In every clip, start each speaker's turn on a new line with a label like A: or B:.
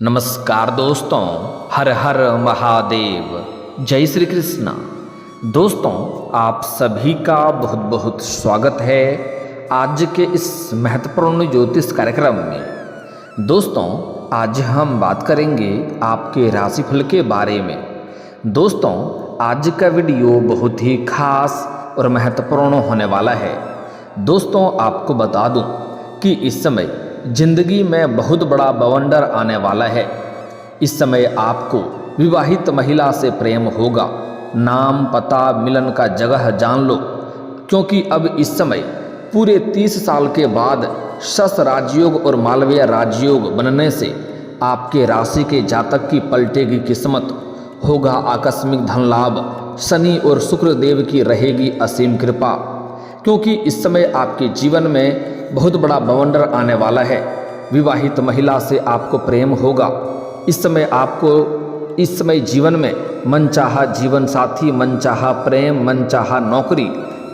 A: नमस्कार दोस्तों, हर हर महादेव, जय श्री कृष्णा। दोस्तों, आप सभी का बहुत बहुत स्वागत है आज के इस महत्वपूर्ण ज्योतिष कार्यक्रम में। दोस्तों, आज हम बात करेंगे आपके राशिफल के बारे में। दोस्तों, आज का वीडियो बहुत ही खास और महत्वपूर्ण होने वाला है। दोस्तों, आपको बता दूं कि इस समय जिंदगी में बहुत बड़ा बवंडर आने वाला है। इस समय आपको विवाहित महिला से प्रेम होगा। नाम, पता, मिलन का जगह जान लो, क्योंकि अब इस समय पूरे 30 साल के बाद शश राजयोग और मालवीय राजयोग बनने से आपके राशि के जातक की पलटेगी किस्मत, होगा आकस्मिक धन लाभ, शनि और शुक्र देव की रहेगी असीम कृपा। क्योंकि इस समय आपके जीवन में बहुत बड़ा बवंडर आने वाला है। विवाहित महिला से आपको प्रेम होगा। इस समय जीवन में मनचाहा जीवन साथी, मनचाहा प्रेम, मनचाहा नौकरी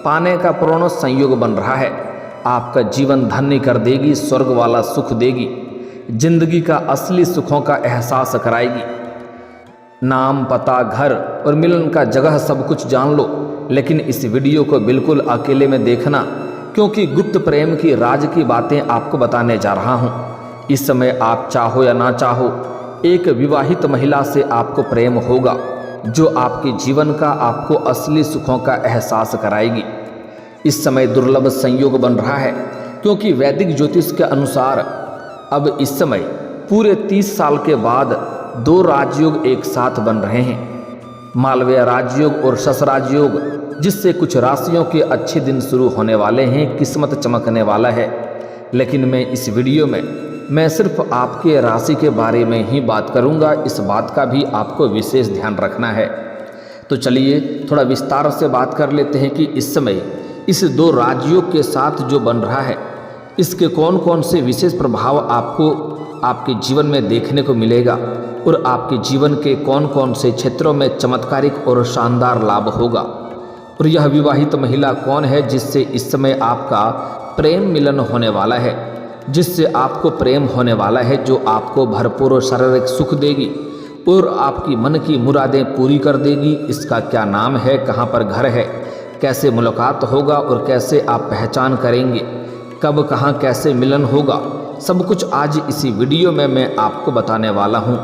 A: पाने का पूर्ण संयोग बन रहा है। आपका जीवन धन्य कर देगी, स्वर्ग वाला सुख देगी, जिंदगी का असली सुखों का एहसास कराएगी। नाम, पता, घर और मिलन का जगह सब कुछ जान लो, लेकिन इस वीडियो को बिल्कुल अकेले में देखना, क्योंकि गुप्त प्रेम की राज की बातें आपको बताने जा रहा हूँ। इस समय आप चाहो या ना चाहो, एक विवाहित महिला से आपको प्रेम होगा, जो आपके जीवन का आपको असली सुखों का एहसास कराएगी। इस समय दुर्लभ संयोग बन रहा है, क्योंकि वैदिक ज्योतिष के अनुसार अब इस समय पूरे 30 साल के बाद 2 राजयोग एक साथ बन रहे हैं, मालवीय राजयोग और शश राजयोग, जिससे कुछ राशियों के अच्छे दिन शुरू होने वाले हैं, किस्मत चमकने वाला है। लेकिन मैं इस वीडियो में सिर्फ आपके राशि के बारे में ही बात करूंगा। इस बात का भी आपको विशेष ध्यान रखना है। तो चलिए थोड़ा विस्तार से बात कर लेते हैं कि इस समय इस 2 राजयोग के साथ जो बन रहा है, इसके कौन कौन से विशेष प्रभाव आपको आपके जीवन में देखने को मिलेगा और आपके जीवन के कौन कौन से क्षेत्रों में चमत्कारिक और शानदार लाभ होगा। और यह विवाहित महिला कौन है जिससे इस समय आपका प्रेम मिलन होने वाला है, जिससे आपको प्रेम होने वाला है, जो आपको भरपूर शारीरिक सुख देगी और आपकी मन की मुरादें पूरी कर देगी। इसका क्या नाम है, कहाँ पर घर है, कैसे मुलाकात होगा और कैसे आप पहचान करेंगे, कब कहाँ कैसे मिलन होगा, सब कुछ आज इसी वीडियो में मैं आपको बताने वाला हूँ।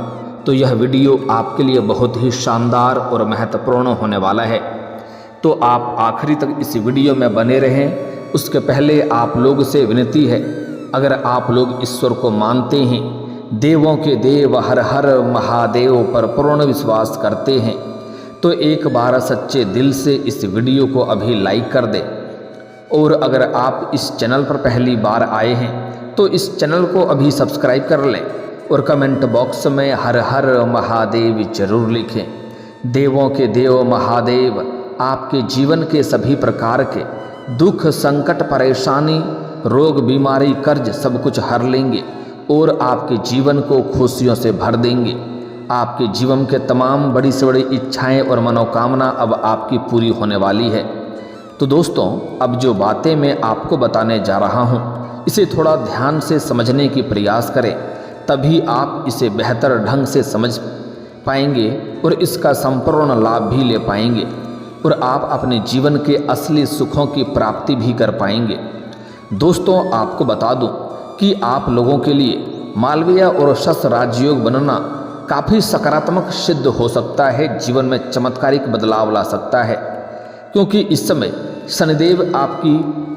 A: तो यह वीडियो आपके लिए बहुत ही शानदार और महत्वपूर्ण होने वाला है, तो आप आखिरी तक इस वीडियो में बने रहें। उसके पहले आप लोग से विनती है, अगर आप लोग ईश्वर को मानते हैं, देवों के देव हर हर महादेव पर पूर्ण विश्वास करते हैं, तो एक बार सच्चे दिल से इस वीडियो को अभी लाइक कर दें। और अगर आप इस चैनल पर पहली बार आए हैं तो इस चैनल को अभी सब्सक्राइब कर लें और कमेंट बॉक्स में हर हर महादेव जरूर लिखें। देवों के देव महादेव आपके जीवन के सभी प्रकार के दुख, संकट, परेशानी, रोग, बीमारी, कर्ज सब कुछ हर लेंगे और आपके जीवन को खुशियों से भर देंगे। आपके जीवन के तमाम बड़ी से बड़ी इच्छाएं और मनोकामना अब आपकी पूरी होने वाली है। तो दोस्तों, अब जो बातें मैं आपको बताने जा रहा हूँ, इसे थोड़ा ध्यान से समझने की प्रयास करें, तभी आप इसे बेहतर ढंग से समझ पाएंगे और इसका संपूर्ण लाभ भी ले पाएंगे और आप अपने जीवन के असली सुखों की प्राप्ति भी कर पाएंगे। दोस्तों, आपको बता दूं कि आप लोगों के लिए मालवीय और शश राजयोग बनना काफ़ी सकारात्मक सिद्ध हो सकता है, जीवन में चमत्कारिक बदलाव ला सकता है। क्योंकि इस समय शनिदेव आपकी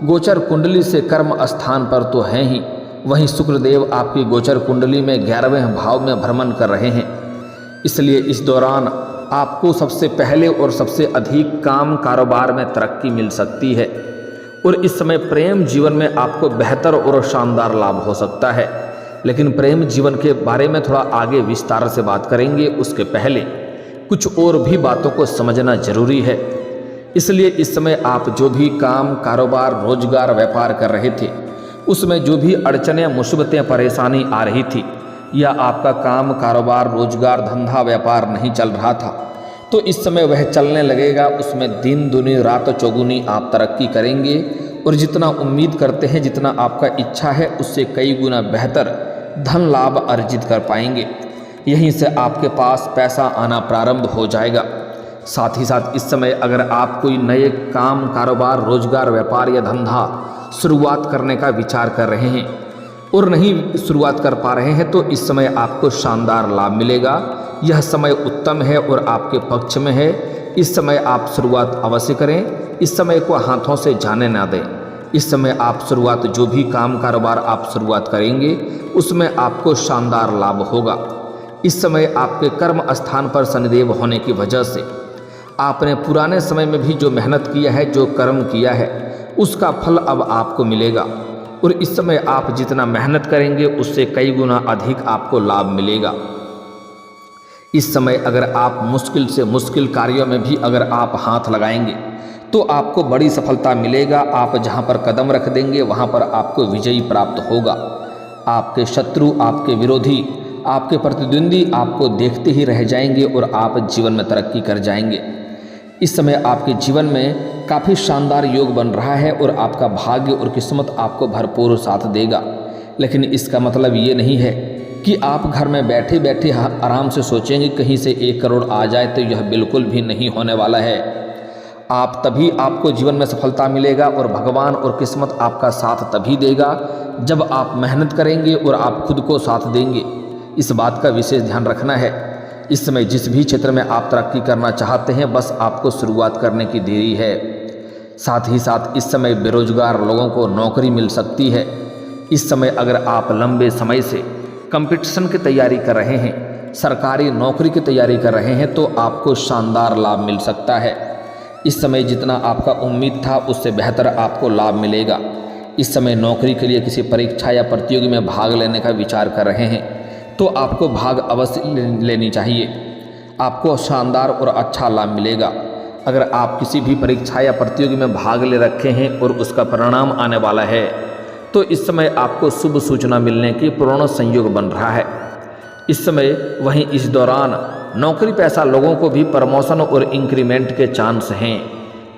A: गोचर कुंडली से कर्म स्थान पर तो हैं ही, वहीं शुक्रदेव आपकी गोचर कुंडली में 11वें भाव में भ्रमण कर रहे हैं। इसलिए इस दौरान आपको सबसे पहले और सबसे अधिक काम कारोबार में तरक्की मिल सकती है और इस समय प्रेम जीवन में आपको बेहतर और शानदार लाभ हो सकता है। लेकिन प्रेम जीवन के बारे में थोड़ा आगे विस्तार से बात करेंगे, उसके पहले कुछ और भी बातों को समझना जरूरी है। इसलिए इस समय आप जो भी काम कारोबार, रोजगार, व्यापार कर रहे थे, उसमें जो भी अड़चनें, मुसीबतें, परेशानी आ रही थी, या आपका काम कारोबार, रोजगार, धंधा, व्यापार नहीं चल रहा था, तो इस समय वह चलने लगेगा। उसमें दिन दुनी रात चौगुनी आप तरक्की करेंगे और जितना उम्मीद करते हैं, जितना आपका इच्छा है, उससे कई गुना बेहतर धन लाभ अर्जित कर पाएंगे। यहीं से आपके पास पैसा आना प्रारंभ हो जाएगा। साथ ही साथ इस समय अगर आप कोई नए काम, कारोबार, रोजगार, व्यापार या धंधा शुरुआत करने का विचार कर रहे हैं और नहीं शुरुआत कर पा रहे हैं, तो इस समय आपको शानदार लाभ मिलेगा। यह समय उत्तम है और आपके पक्ष में है। इस समय आप शुरुआत अवश्य करें। इस समय को हाथों से जाने ना दें। इस समय आप शुरुआत, जो भी काम कारोबार आप शुरुआत करेंगे उसमें आपको शानदार लाभ होगा। इस समय आपके कर्म स्थान पर शनिदेव होने की वजह से आपने पुराने समय में भी जो मेहनत किया है, जो कर्म किया है, उसका फल अब आपको मिलेगा और इस समय आप जितना मेहनत करेंगे उससे कई गुना अधिक आपको लाभ मिलेगा। इस समय अगर आप मुश्किल से मुश्किल कार्यों में भी अगर आप हाथ लगाएंगे तो आपको बड़ी सफलता मिलेगा। आप जहां पर कदम रख देंगे वहां पर आपको विजयी प्राप्त होगा। आपके शत्रु, आपके विरोधी, आपके प्रतिद्वंदी आपको देखते ही रह जाएंगे और आप जीवन में तरक्की कर जाएंगे। इस समय आपके जीवन में काफ़ी शानदार योग बन रहा है और आपका भाग्य और किस्मत आपको भरपूर साथ देगा। लेकिन इसका मतलब ये नहीं है कि आप घर में बैठे बैठे आराम से सोचेंगे कहीं से 1 करोड़ आ जाए, तो यह बिल्कुल भी नहीं होने वाला है। आपको जीवन में सफलता मिलेगा और भगवान और किस्मत आपका साथ तभी देगा जब आप मेहनत करेंगे और आप खुद को साथ देंगे। इस बात का विशेष ध्यान रखना है। इस समय जिस भी क्षेत्र में आप तरक्की करना चाहते हैं, बस आपको शुरुआत करने की देरी है। साथ ही साथ इस समय बेरोजगार लोगों को नौकरी मिल सकती है। इस समय अगर आप लंबे समय से कंपटीशन की तैयारी कर रहे हैं, सरकारी नौकरी की तैयारी कर रहे हैं, तो आपको शानदार लाभ मिल सकता है। इस समय जितना आपका उम्मीद था उससे बेहतर आपको लाभ मिलेगा। इस समय नौकरी के लिए किसी परीक्षा या प्रतियोगी में भाग लेने का विचार कर रहे हैं तो आपको भाग अवश्य लेनी चाहिए। आपको शानदार और अच्छा लाभ मिलेगा। अगर आप किसी भी परीक्षा या प्रतियोगी में भाग ले रखे हैं और उसका परिणाम आने वाला है, तो इस समय आपको शुभ सूचना मिलने की पूर्ण संयोग बन रहा है। इस समय वहीं इस दौरान नौकरी पेशा लोगों को भी प्रमोशन और इंक्रीमेंट के चांस हैं।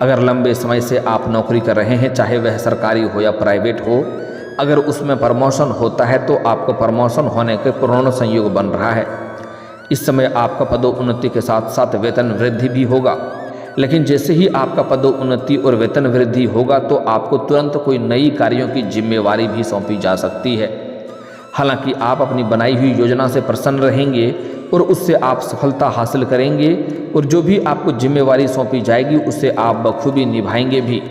A: अगर लंबे समय से आप नौकरी कर रहे हैं, चाहे वह सरकारी हो या प्राइवेट हो, अगर उसमें प्रमोशन होता है तो आपको प्रमोशन होने के पूर्ण संयोग बन रहा है। इस समय आपका पदोन्नति के साथ साथ वेतन वृद्धि भी होगा। लेकिन जैसे ही आपका पदोन्नति और वेतन वृद्धि होगा तो आपको तुरंत कोई नई कार्यों की जिम्मेवारी भी सौंपी जा सकती है। हालांकि आप अपनी बनाई हुई योजना से प्रसन्न रहेंगे और उससे आप सफलता हासिल करेंगे और जो भी आपको जिम्मेवारी सौंपी जाएगी उससे आप बखूबी निभाएंगे भी।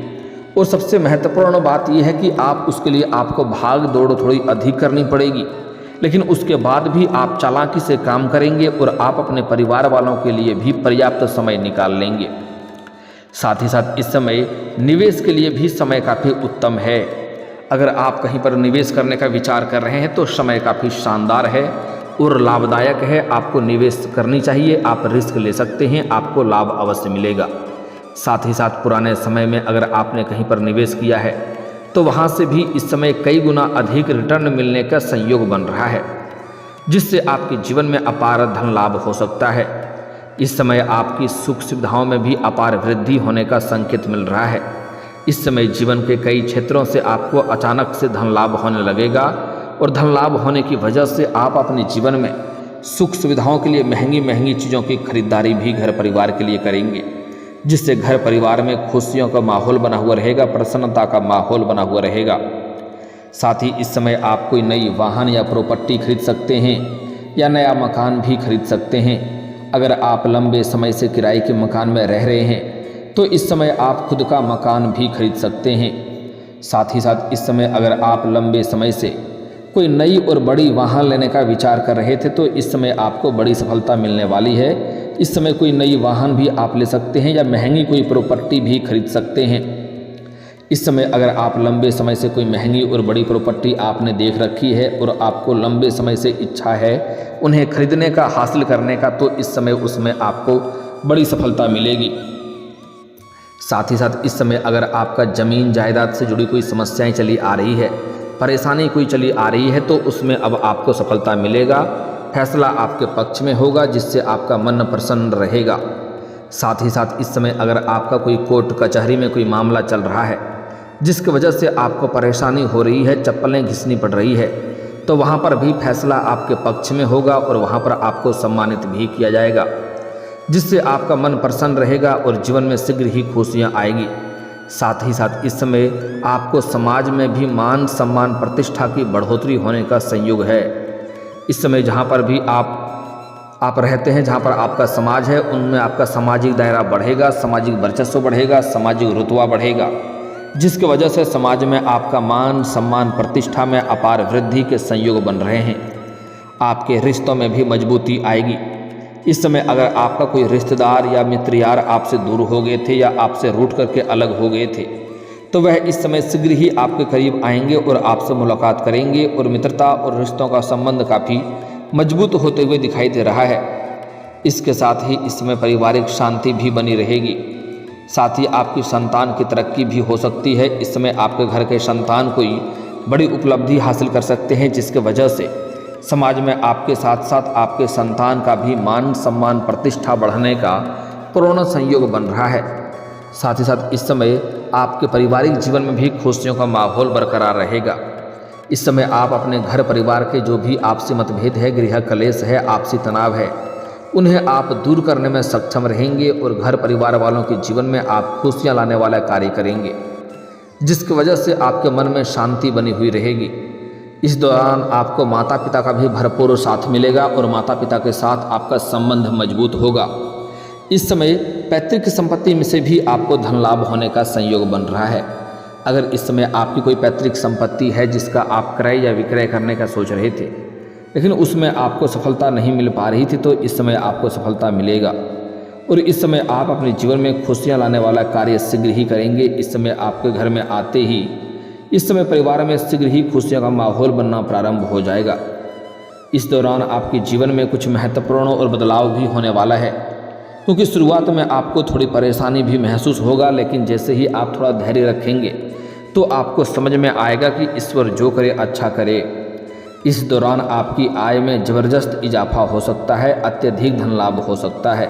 A: और सबसे महत्वपूर्ण बात यह है कि आप उसके लिए आपको भाग दौड़ थोड़ी अधिक करनी पड़ेगी, लेकिन उसके बाद भी आप चालाकी से काम करेंगे और आप अपने परिवार वालों के लिए भी पर्याप्त समय निकाल लेंगे। साथ ही साथ इस समय निवेश के लिए भी समय काफ़ी उत्तम है। अगर आप कहीं पर निवेश करने का विचार कर रहे हैं तो समय काफ़ी शानदार है और लाभदायक है। आपको निवेश करनी चाहिए, आप रिस्क ले सकते हैं, आपको लाभ अवश्य मिलेगा। साथ ही साथ पुराने समय में अगर आपने कहीं पर निवेश किया है तो वहाँ से भी इस समय कई गुना अधिक रिटर्न मिलने का संयोग बन रहा है, जिससे आपके जीवन में अपार धन लाभ हो सकता है। इस समय आपकी सुख सुविधाओं में भी अपार वृद्धि होने का संकेत मिल रहा है। इस समय जीवन के कई क्षेत्रों से आपको अचानक से धन लाभ होने लगेगा और धन लाभ होने की वजह से आप अपने जीवन में सुख सुविधाओं के लिए महंगी महंगी चीज़ों की खरीदारी भी घर परिवार के लिए करेंगे, जिससे घर परिवार में खुशियों का माहौल बना हुआ रहेगा, प्रसन्नता का माहौल बना हुआ रहेगा। साथ ही इस समय आप कोई नई वाहन या प्रॉपर्टी खरीद सकते हैं या नया मकान भी खरीद सकते हैं। अगर आप लंबे समय से किराए के मकान में रह रहे हैं तो इस समय आप खुद का मकान भी खरीद सकते हैं। साथ ही साथ इस समय अगर आप लंबे समय से कोई नई और बड़ी वाहन लेने का विचार कर रहे थे तो इस समय आपको बड़ी सफलता मिलने वाली है। इस समय कोई नई वाहन भी आप ले सकते हैं या महंगी कोई प्रॉपर्टी भी खरीद सकते हैं। इस समय अगर आप लंबे समय से कोई महंगी और बड़ी प्रॉपर्टी आपने देख रखी है और आपको लंबे समय से इच्छा है उन्हें खरीदने का, हासिल करने का, तो इस समय उसमें आपको बड़ी सफलता मिलेगी। साथ ही साथ इस समय अगर आपका ज़मीन जायदाद से जुड़ी कोई समस्याएं चली आ रही है, परेशानी कोई चली आ रही है, तो उसमें अब आपको सफलता मिलेगा। फैसला आपके पक्ष में होगा जिससे आपका मन प्रसन्न रहेगा। साथ ही साथ इस समय अगर आपका कोई कोर्ट कचहरी में कोई मामला चल रहा है जिसकी वजह से आपको परेशानी हो रही है, चप्पलें घिसनी पड़ रही है, तो वहाँ पर भी फैसला आपके पक्ष में होगा और वहाँ पर आपको सम्मानित भी किया जाएगा, जिससे आपका मन प्रसन्न रहेगा और जीवन में शीघ्र ही खुशियाँ आएगी। साथ ही साथ इस समय आपको समाज में भी मान सम्मान प्रतिष्ठा की बढ़ोतरी होने का संयोग है। इस समय जहाँ पर भी आप रहते हैं, जहाँ पर आपका समाज है, उनमें आपका सामाजिक दायरा बढ़ेगा, सामाजिक वर्चस्व बढ़ेगा, सामाजिक रुतबा बढ़ेगा, जिसकी वजह से समाज में आपका मान सम्मान प्रतिष्ठा में अपार वृद्धि के संयोग बन रहे हैं। आपके रिश्तों में भी मजबूती आएगी। इस समय अगर आपका कोई रिश्तेदार या मित्र यार आपसे दूर हो गए थे या आपसे रूठ करके अलग हो गए थे, तो वह इस समय शीघ्र ही आपके करीब आएंगे और आपसे मुलाकात करेंगे और मित्रता और रिश्तों का संबंध काफ़ी मजबूत होते हुए दिखाई दे रहा है। इसके साथ ही इस समय पारिवारिक शांति भी बनी रहेगी। साथ ही आपकी संतान की तरक्की भी हो सकती है। इस समय आपके घर के संतान कोई बड़ी उपलब्धि हासिल कर सकते हैं, जिसके वजह से समाज में आपके साथ साथ आपके संतान का भी मान सम्मान प्रतिष्ठा बढ़ने का पूर्ण संयोग बन रहा है। साथ ही साथ इस समय आपके पारिवारिक जीवन में भी खुशियों का माहौल बरकरार रहेगा। इस समय आप अपने घर परिवार के जो भी आपसी मतभेद है, गृह कलेश है, आपसी तनाव है, उन्हें आप दूर करने में सक्षम रहेंगे और घर परिवार वालों के जीवन में आप खुशियाँ लाने वाला कार्य करेंगे, जिसकी वजह से आपके मन में शांति बनी हुई रहेगी। इस दौरान आपको माता पिता का भी भरपूर साथ मिलेगा और माता पिता के साथ आपका संबंध मजबूत होगा। इस समय पैतृक संपत्ति में से भी आपको धन लाभ होने का संयोग बन रहा है। अगर इस समय आपकी कोई पैतृक संपत्ति है जिसका आप क्रय या विक्रय करने का सोच रहे थे, लेकिन उसमें आपको सफलता नहीं मिल पा रही थी, तो इस समय आपको सफलता मिलेगा और इस समय आप अपने जीवन में खुशियाँ लाने वाला कार्य शीघ्र ही करेंगे। इस समय आपके घर में आते ही इस समय परिवार में शीघ्र ही खुशियों का माहौल बनना प्रारंभ हो जाएगा। इस दौरान आपके जीवन में कुछ महत्वपूर्ण और बदलाव भी होने वाला है, क्योंकि शुरुआत में आपको थोड़ी परेशानी भी महसूस होगा, लेकिन जैसे ही आप थोड़ा धैर्य रखेंगे तो आपको समझ में आएगा कि ईश्वर जो करे अच्छा करे। इस दौरान आपकी आय में ज़बरदस्त इजाफा हो सकता है, अत्यधिक धन लाभ हो सकता है।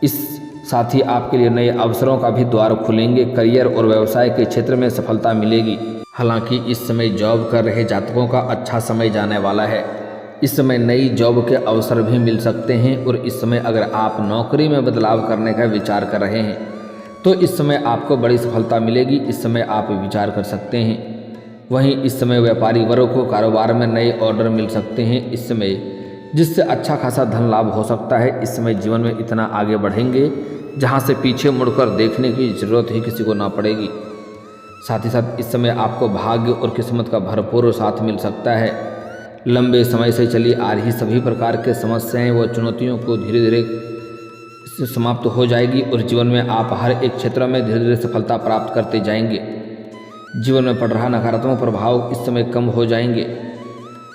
A: इस साथ ही आपके लिए नए अवसरों का भी द्वार खुलेंगे। करियर और व्यवसाय के क्षेत्र में सफलता मिलेगी। हालांकि इस समय जॉब कर रहे जातकों का अच्छा समय जाने वाला है। इस समय नई जॉब के अवसर भी मिल सकते हैं और इस समय अगर आप नौकरी में बदलाव करने का विचार कर रहे हैं तो इस समय आपको बड़ी सफलता मिलेगी। इस समय आप विचार कर सकते हैं। वहीं इस समय व्यापारी वर्ग को कारोबार में नए ऑर्डर मिल सकते हैं इस समय, जिससे अच्छा खासा धन लाभ हो सकता है। इस समय जीवन में इतना आगे बढ़ेंगे जहां से पीछे मुड़कर देखने की जरूरत ही किसी को ना पड़ेगी। साथ ही साथ इस समय आपको भाग्य और किस्मत का भरपूर साथ मिल सकता है। लंबे समय से चली आ रही सभी प्रकार के समस्याएं व चुनौतियों को धीरे धीरे समाप्त हो जाएगी और जीवन में आप हर एक क्षेत्र में धीरे धीरे सफलता प्राप्त करते जाएंगे। जीवन में पड़ रहा नकारात्मक प्रभाव इस समय कम हो जाएंगे।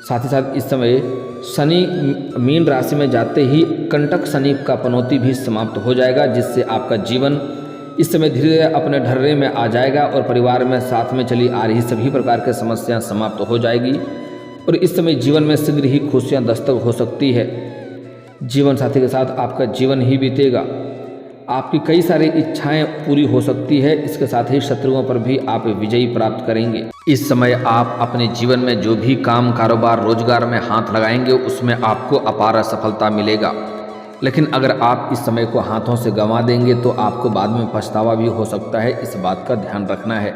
A: साथ ही साथ इस समय शनि मीन राशि में जाते ही कंटक शनि का पनौती भी समाप्त हो जाएगा, जिससे आपका जीवन इस समय धीरे धीरे अपने ढर्रे में आ जाएगा और परिवार में साथ में चली आ रही सभी प्रकार की समस्याएं समाप्त हो जाएगी और इस समय जीवन में शीघ्र ही खुशियां दस्तक हो सकती है। जीवन साथी के साथ आपका जीवन ही बीतेगा। आपकी कई सारी इच्छाएं पूरी हो सकती है। इसके साथ ही शत्रुओं पर भी आप विजयी प्राप्त करेंगे। इस समय आप अपने जीवन में जो भी काम कारोबार रोजगार में हाथ लगाएंगे उसमें आपको अपार सफलता मिलेगा, लेकिन अगर आप इस समय को हाथों से गंवा देंगे तो आपको बाद में पछतावा भी हो सकता है। इस बात का ध्यान रखना है।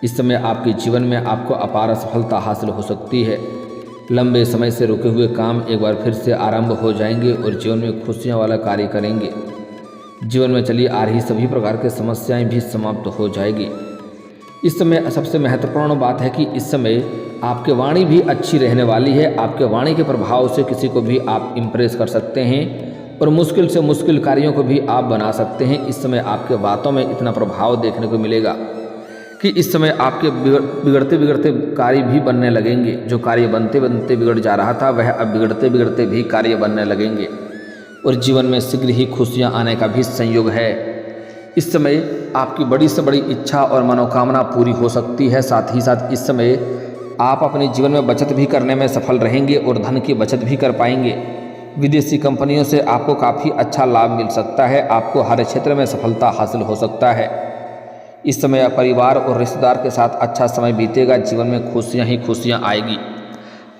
A: इस समय आपके जीवन में आपको अपार सफलता हासिल हो सकती है। लंबे समय से रुके हुए काम एक बार फिर से आरंभ हो जाएंगे और जीवन में खुशियां वाला कार्य करेंगे। जीवन में चली आ रही सभी प्रकार की समस्याएं भी समाप्त हो जाएगी। इस समय सबसे महत्वपूर्ण बात है कि इस समय आपके वाणी भी अच्छी रहने वाली है। आपके वाणी के प्रभाव से किसी को भी आप इम्प्रेस कर सकते हैं और मुश्किल से मुश्किल कार्यों को भी आप बना सकते हैं। इस समय आपके बातों में इतना प्रभाव देखने को मिलेगा कि इस समय आपके बिगड़ते बिगड़ते कार्य भी बनने लगेंगे। जो कार्य बनते बनते बिगड़ जा रहा था वह अब बिगड़ते बिगड़ते भी कार्य बनने लगेंगे और जीवन में शीघ्र ही खुशियां आने का भी संयोग है। इस समय आपकी बड़ी से बड़ी इच्छा और मनोकामना पूरी हो सकती है। साथ ही साथ इस समय आप अपने जीवन में बचत भी करने में सफल रहेंगे और धन की बचत भी कर पाएंगे। विदेशी कंपनियों से आपको काफ़ी अच्छा लाभ मिल सकता है। आपको हर क्षेत्र में सफलता हासिल हो सकता है। इस समय परिवार और रिश्तेदार के साथ अच्छा समय बीतेगा। जीवन में खुशियां ही खुशियां आएगी।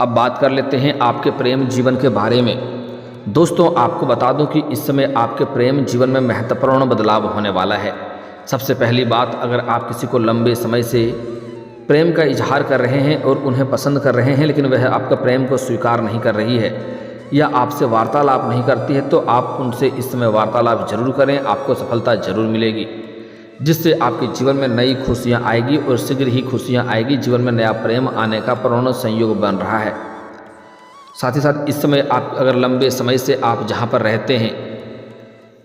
A: अब बात कर लेते हैं आपके प्रेम जीवन के बारे में। दोस्तों, आपको बता दूं कि इस समय आपके प्रेम जीवन में महत्वपूर्ण बदलाव होने वाला है। सबसे पहली बात, अगर आप किसी को लंबे समय से प्रेम का इजहार कर रहे हैं और उन्हें पसंद कर रहे हैं, लेकिन वह आपका प्रेम को स्वीकार नहीं कर रही है या आपसे वार्तालाप नहीं करती है, तो आप उनसे इस समय वार्तालाप जरूर करें, आपको सफलता जरूर मिलेगी, जिससे आपके जीवन में नई खुशियां आएगी और शीघ्र ही खुशियां आएगी। जीवन में नया प्रेम आने का पूर्ण संयोग बन रहा है। साथ ही साथ इस समय आप अगर लंबे समय से आप जहां पर रहते हैं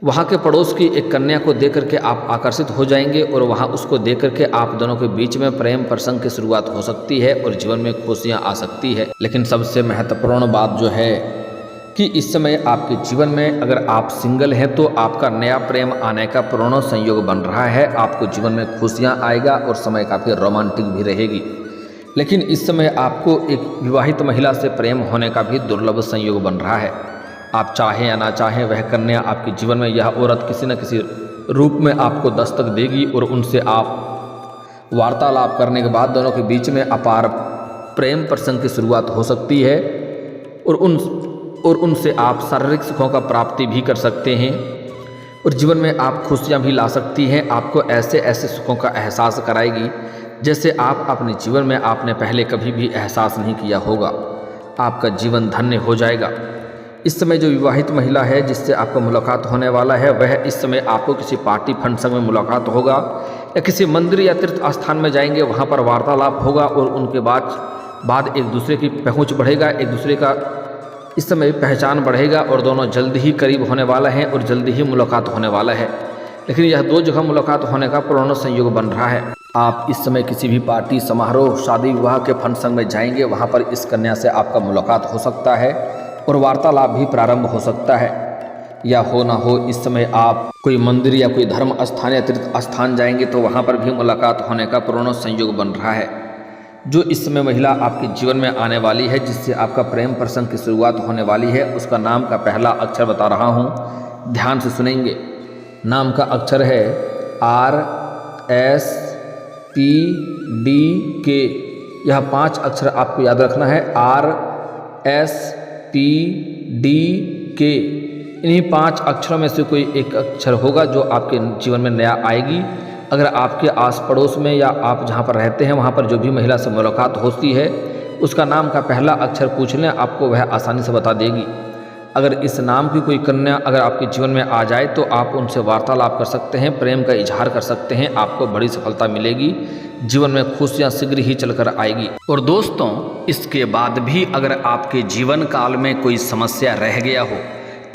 A: वहां के पड़ोस की एक कन्या को देख करके आप आकर्षित हो जाएंगे और वहां उसको देख करके आप दोनों के बीच में प्रेम प्रसंग की शुरुआत हो सकती है और जीवन में खुशियां आ सकती है। लेकिन सबसे महत्वपूर्ण बात जो है कि इस समय आपके जीवन में अगर आप सिंगल हैं तो आपका नया प्रेम आने का पूर्ण संयोग बन रहा है। आपको जीवन में खुशियां आएगा और समय काफ़ी रोमांटिक भी रहेगी। लेकिन इस समय आपको एक विवाहित महिला से प्रेम होने का भी दुर्लभ संयोग बन रहा है। आप चाहें या ना चाहें, वह कन्या आपके जीवन में, यह औरत किसी न किसी रूप में आपको दस्तक देगी और उनसे आप वार्तालाप करने के बाद दोनों के बीच में अपार प्रेम प्रसंग की शुरुआत हो सकती है और उनसे आप शारीरिक सुखों का प्राप्ति भी कर सकते हैं और जीवन में आप खुशियां भी ला सकती हैं। आपको ऐसे ऐसे सुखों का एहसास कराएगी जैसे आप अपने जीवन में आपने पहले कभी भी एहसास नहीं किया होगा। आपका जीवन धन्य हो जाएगा। इस समय जो विवाहित महिला है जिससे आपको मुलाकात होने वाला है, वह इस समय आपको किसी पार्टी फंक्शन में मुलाकात होगा या किसी मंदिर या तीर्थ स्थान में जाएंगे, वहाँ पर वार्तालाप होगा और उनके बाद एक दूसरे की पहुँच बढ़ेगा, एक दूसरे का इस समय पहचान बढ़ेगा और दोनों जल्द ही करीब होने वाला है और जल्द ही मुलाकात होने वाला है। लेकिन यह दो जगह मुलाकात होने का पूर्ण संयोग बन रहा है। आप इस समय किसी भी पार्टी, समारोह, शादी विवाह के फंक्शन में जाएंगे, वहाँ पर इस कन्या से आपका मुलाकात हो सकता है और वार्तालाप भी प्रारंभ हो सकता है। या हो ना हो, इस समय आप कोई मंदिर या कोई धर्म स्थान या तीर्थ स्थान जाएंगे तो वहाँ पर भी मुलाकात होने का पूर्ण संयोग बन रहा है। जो इस समय महिला आपके जीवन में आने वाली है, जिससे आपका प्रेम प्रसंग की शुरुआत होने वाली है, उसका नाम का पहला अक्षर बता रहा हूँ, ध्यान से सुनेंगे। नाम का अक्षर है RSPDK। यह 5 अक्षर आपको याद रखना है, RSPDK। इन्हीं 5 अक्षरों में से कोई एक अक्षर होगा जो आपके जीवन में नया आएगी। अगर आपके आस पड़ोस में या आप जहाँ पर रहते हैं वहाँ पर जो भी महिला से मुलाकात होती है, उसका नाम का पहला अक्षर पूछ लें, आपको वह आसानी से बता देगी। अगर इस नाम की कोई कन्या अगर आपके जीवन में आ जाए तो आप उनसे वार्तालाप कर सकते हैं, प्रेम का इजहार कर सकते हैं, आपको बड़ी सफलता मिलेगी। जीवन में खुशियाँ शीघ्र ही चलकर आएगी। और दोस्तों, इसके बाद भी अगर आपके जीवन काल में कोई समस्या रह गया हो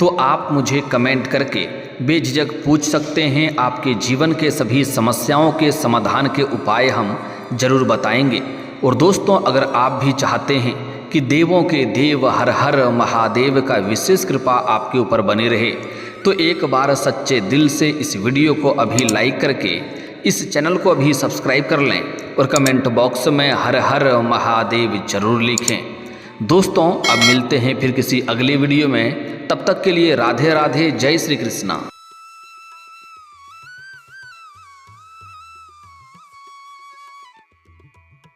A: तो आप मुझे कमेंट करके बेझिझक पूछ सकते हैं। आपके जीवन के सभी समस्याओं के समाधान के उपाय हम जरूर बताएंगे। और दोस्तों, अगर आप भी चाहते हैं कि देवों के देव हर हर महादेव का विशेष कृपा आपके ऊपर बनी रहे, तो एक बार सच्चे दिल से इस वीडियो को अभी लाइक करके इस चैनल को अभी सब्सक्राइब कर लें और कमेंट बॉक्स में हर हर महादेव जरूर लिखें। दोस्तों, अब मिलते हैं फिर किसी अगले वीडियो में। तब तक के लिए राधे राधे, जय श्री कृष्णा।